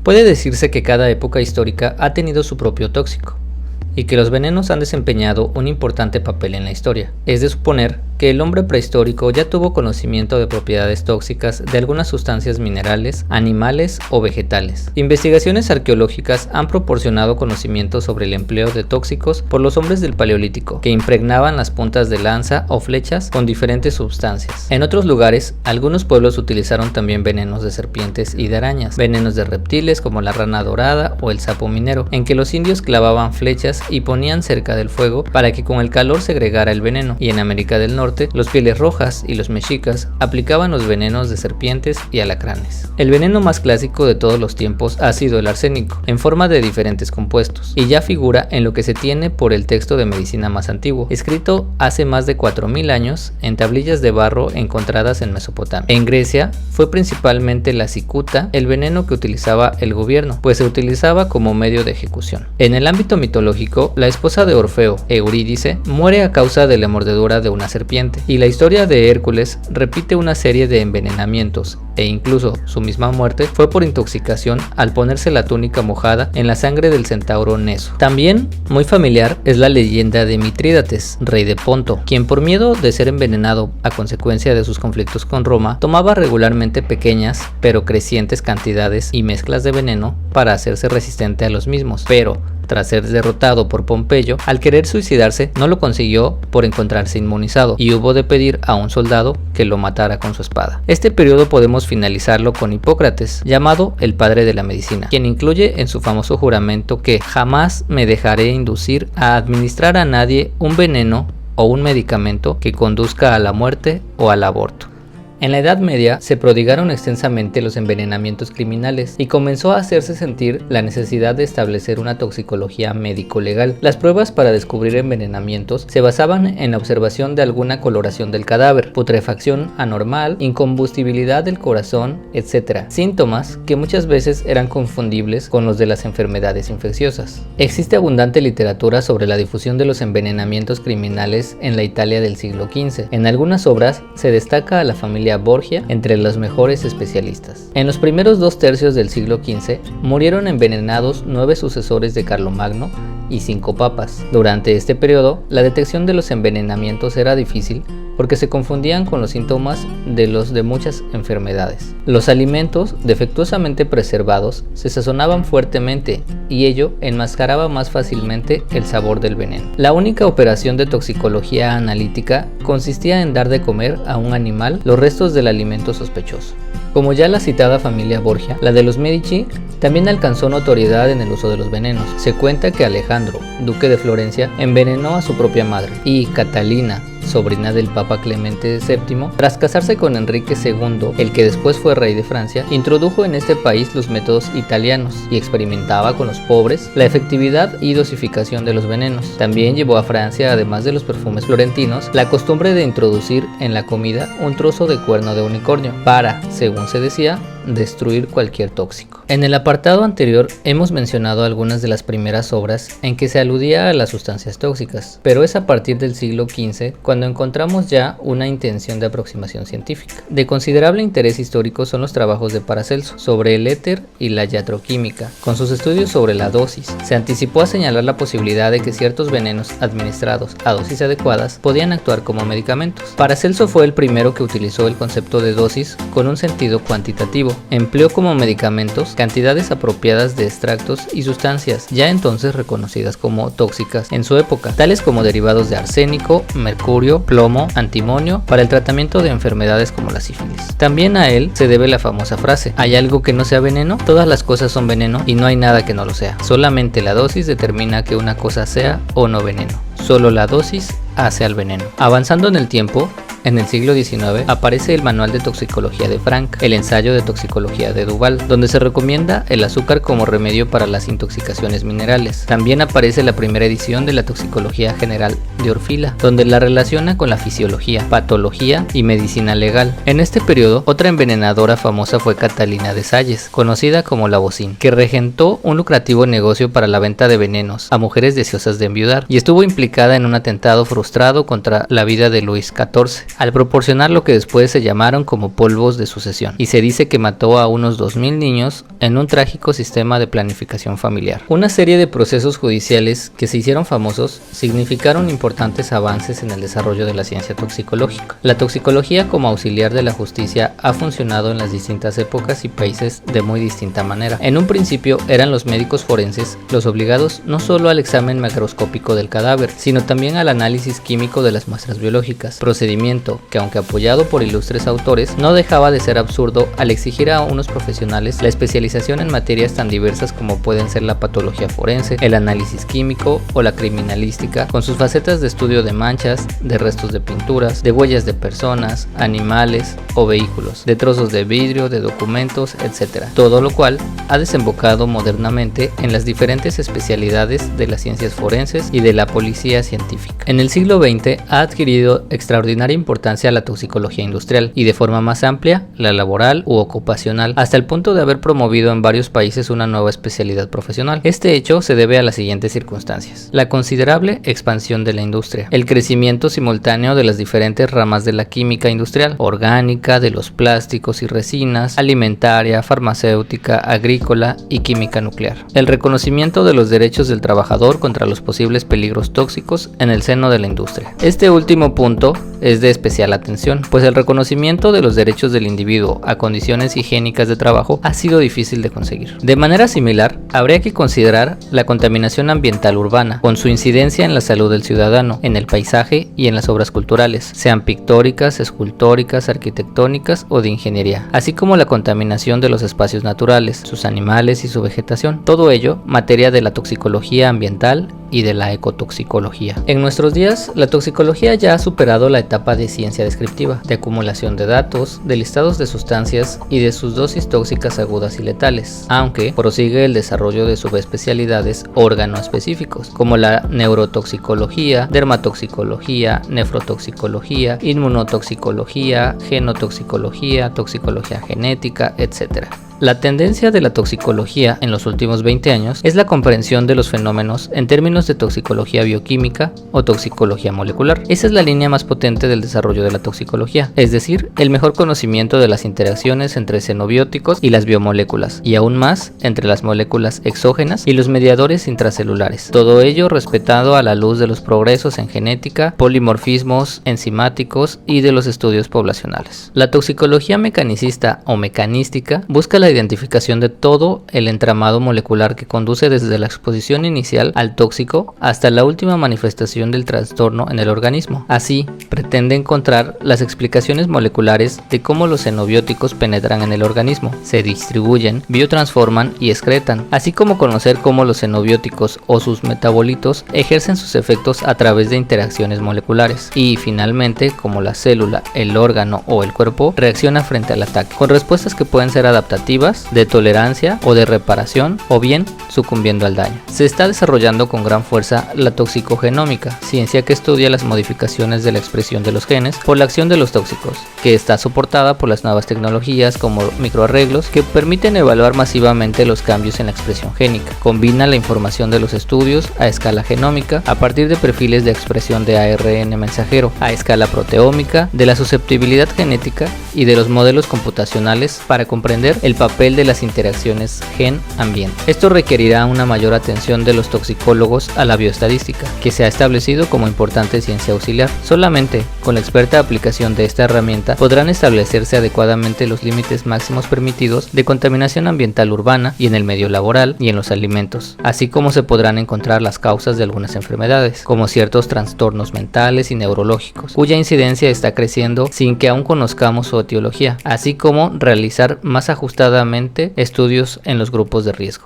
Puede decirse que cada época histórica ha tenido su propio tóxico, y que los venenos han desempeñado un importante papel en la historia. Es de suponer que el hombre prehistórico ya tuvo conocimiento de propiedades tóxicas de algunas sustancias minerales, animales o vegetales. Investigaciones arqueológicas han proporcionado conocimiento sobre el empleo de tóxicos por los hombres del Paleolítico, que impregnaban las puntas de lanza o flechas con diferentes sustancias. En otros lugares, algunos pueblos utilizaron también venenos de serpientes y de arañas, venenos de reptiles como la rana dorada o el sapo minero, en que los indios clavaban flechas y ponían cerca del fuego para que con el calor segregara el veneno, y en América del Norte los pieles rojas y los mexicas aplicaban los venenos de serpientes y alacranes. El veneno más clásico de todos los tiempos ha sido el arsénico, en forma de diferentes compuestos, y ya figura en lo que se tiene por el texto de medicina más antiguo, escrito hace más de 4000 años en tablillas de barro encontradas en Mesopotamia. En Grecia fue principalmente la cicuta el veneno que utilizaba el gobierno, pues se utilizaba como medio de ejecución. En el ámbito mitológico, la esposa de Orfeo, Eurídice, muere a causa de la mordedura de una serpiente, y la historia de Hércules repite una serie de envenenamientos, e incluso su misma muerte fue por intoxicación al ponerse la túnica mojada en la sangre del centauro Neso. También muy familiar es la leyenda de Mitrídates, rey de Ponto, quien por miedo de ser envenenado a consecuencia de sus conflictos con Roma, tomaba regularmente pequeñas pero crecientes cantidades y mezclas de veneno para hacerse resistente a los mismos, pero tras ser derrotado por Pompeyo, al querer suicidarse no lo consiguió por encontrarse inmunizado y hubo de pedir a un soldado que lo matara con su espada. Este periodo podemos finalizarlo con Hipócrates, llamado el padre de la medicina, quien incluye en su famoso juramento que jamás me dejaré inducir a administrar a nadie un veneno o un medicamento que conduzca a la muerte o al aborto. En la Edad Media se prodigaron extensamente los envenenamientos criminales y comenzó a hacerse sentir la necesidad de establecer una toxicología médico-legal. Las pruebas para descubrir envenenamientos se basaban en la observación de alguna coloración del cadáver, putrefacción anormal, incombustibilidad del corazón, etc. Síntomas que muchas veces eran confundibles con los de las enfermedades infecciosas. Existe abundante literatura sobre la difusión de los envenenamientos criminales en la Italia del siglo XV. En algunas obras se destaca a la familia Borgia entre los mejores especialistas. En los primeros 2 tercios del siglo XV murieron envenenados 9 sucesores de Carlomagno y 5 papas. Durante este periodo, la detección de los envenenamientos era difícil porque se confundían con los síntomas de muchas enfermedades. Los alimentos defectuosamente preservados se sazonaban fuertemente y ello enmascaraba más fácilmente el sabor del veneno. La única operación de toxicología analítica consistía en dar de comer a un animal los restos del alimento sospechoso. Como ya la citada familia Borgia, la de los Medici también alcanzó notoriedad en el uso de los venenos. Se cuenta que Alejandro, duque de Florencia, envenenó a su propia madre, y Catalina, sobrina del Papa Clemente VII, tras casarse con Enrique II, el que después fue rey de Francia, introdujo en este país los métodos italianos y experimentaba con los pobres la efectividad y dosificación de los venenos. También llevó a Francia, además de los perfumes florentinos, la costumbre de introducir en la comida un trozo de cuerno de unicornio para, según se decía, destruir cualquier tóxico. En el apartado anterior hemos mencionado algunas de las primeras obras en que se aludía a las sustancias tóxicas, pero es a partir del siglo XV cuando encontramos ya una intención de aproximación científica. De considerable interés histórico son los trabajos de Paracelso sobre el éter y la iatroquímica. Con sus estudios sobre la dosis, se anticipó a señalar la posibilidad de que ciertos venenos administrados a dosis adecuadas podían actuar como medicamentos. Paracelso fue el primero que utilizó el concepto de dosis con un sentido cuantitativo. Empleó como medicamentos cantidades apropiadas de extractos y sustancias ya entonces reconocidas como tóxicas en su época, tales como derivados de arsénico, mercurio, plomo, antimonio, para el tratamiento de enfermedades como la sífilis. También a él se debe la famosa frase: ¿hay algo que no sea veneno? Todas las cosas son veneno y no hay nada que no lo sea. Solamente la dosis determina que una cosa sea o no veneno. Solo la dosis hace al veneno. Avanzando en el tiempo, en el siglo XIX, aparece el Manual de Toxicología de Frank, el Ensayo de Toxicología de Duval, donde se recomienda el azúcar como remedio para las intoxicaciones minerales. También aparece la primera edición de la Toxicología General de Orfila, donde la relaciona con la fisiología, patología y medicina legal. En este periodo, otra envenenadora famosa fue Catalina de Salles, conocida como la Bocín, que regentó un lucrativo negocio para la venta de venenos a mujeres deseosas de enviudar y estuvo implicada en un atentado frustrado contra la vida de Luis XIV, al proporcionar lo que después se llamaron como polvos de sucesión, y se dice que mató a unos 2000 niños en un trágico sistema de planificación familiar. Una serie de procesos judiciales que se hicieron famosos significaron importantes avances en el desarrollo de la ciencia toxicológica. La toxicología como auxiliar de la justicia ha funcionado en las distintas épocas y países de muy distinta manera. En un principio eran los médicos forenses los obligados no solo al examen macroscópico del cadáver, sino también al análisis químico de las muestras biológicas, procedimiento que, aunque apoyado por ilustres autores, no dejaba de ser absurdo al exigir a unos profesionales la especialización en materias tan diversas como pueden ser la patología forense, el análisis químico o la criminalística, con sus facetas de estudio de manchas, de restos de pinturas, de huellas de personas, animales o vehículos, de trozos de vidrio, de documentos, etc. Todo lo cual ha desembocado modernamente en las diferentes especialidades de las ciencias forenses y de la policía científica. En el siglo XX ha adquirido extraordinaria importancia la toxicología industrial y de forma más amplia la laboral u ocupacional, hasta el punto de haber promovido en varios países una nueva especialidad profesional. Este hecho se debe a las siguientes circunstancias: la considerable expansión de la industria, el crecimiento simultáneo de las diferentes ramas de la química industrial, orgánica, de los plásticos y resinas, alimentaria, farmacéutica, agrícola y química nuclear, el reconocimiento de los derechos del trabajador contra los posibles peligros tóxicos en el seno de la industria. Este último punto es de especial atención, pues el reconocimiento de los derechos del individuo a condiciones higiénicas de trabajo ha sido difícil de conseguir. De manera similar, habría que considerar la contaminación ambiental urbana, con su incidencia en la salud del ciudadano, en el paisaje y en las obras culturales, sean pictóricas, escultóricas, arquitectónicas o de ingeniería, así como la contaminación de los espacios naturales, sus animales y su vegetación. Todo ello materia de la toxicología ambiental y de la ecotoxicología. En nuestros días, la toxicología ya ha superado la etapa de ciencia descriptiva, de acumulación de datos, de listados de sustancias y de sus dosis tóxicas agudas y letales, aunque prosigue el desarrollo de subespecialidades órgano-específicos, como la neurotoxicología, dermatoxicología, nefrotoxicología, inmunotoxicología, genotoxicología, toxicología genética, etc. La tendencia de la toxicología en los últimos 20 años es la comprensión de los fenómenos en términos de toxicología bioquímica o toxicología molecular. Esa es la línea más potente del desarrollo de la toxicología, es decir, el mejor conocimiento de las interacciones entre xenobióticos y las biomoléculas, y aún más entre las moléculas exógenas y los mediadores intracelulares. Todo ello respetado a la luz de los progresos en genética, polimorfismos enzimáticos y de los estudios poblacionales. La toxicología mecanicista o mecanística busca la identificación de todo el entramado molecular que conduce desde la exposición inicial al tóxico hasta la última manifestación del trastorno en el organismo. Así, pretende encontrar las explicaciones moleculares de cómo los xenobióticos penetran en el organismo, se distribuyen, biotransforman y excretan, así como conocer cómo los xenobióticos o sus metabolitos ejercen sus efectos a través de interacciones moleculares, y finalmente cómo la célula, el órgano o el cuerpo reacciona frente al ataque, con respuestas que pueden ser adaptativas, de tolerancia o de reparación, o bien sucumbiendo al daño. Se está desarrollando con gran fuerza la toxicogenómica, ciencia que estudia las modificaciones de la expresión de los genes por la acción de los tóxicos, que está soportada por las nuevas tecnologías como microarreglos que permiten evaluar masivamente los cambios en la expresión génica. Combina la información de los estudios a escala genómica a partir de perfiles de expresión de ARN mensajero, a escala proteómica, de la susceptibilidad genética y de los modelos computacionales para comprender el papel de las interacciones gen-ambiente. Esto requerirá una mayor atención de los toxicólogos a la bioestadística, que se ha establecido como importante ciencia auxiliar. Solamente con la experta aplicación de esta herramienta podrán establecerse adecuadamente los límites máximos permitidos de contaminación ambiental urbana y en el medio laboral y en los alimentos, así como se podrán encontrar las causas de algunas enfermedades, como ciertos trastornos mentales y neurológicos, cuya incidencia está creciendo sin que aún conozcamos su etiología, así como realizar más ajustadamente estudios en los grupos de riesgo.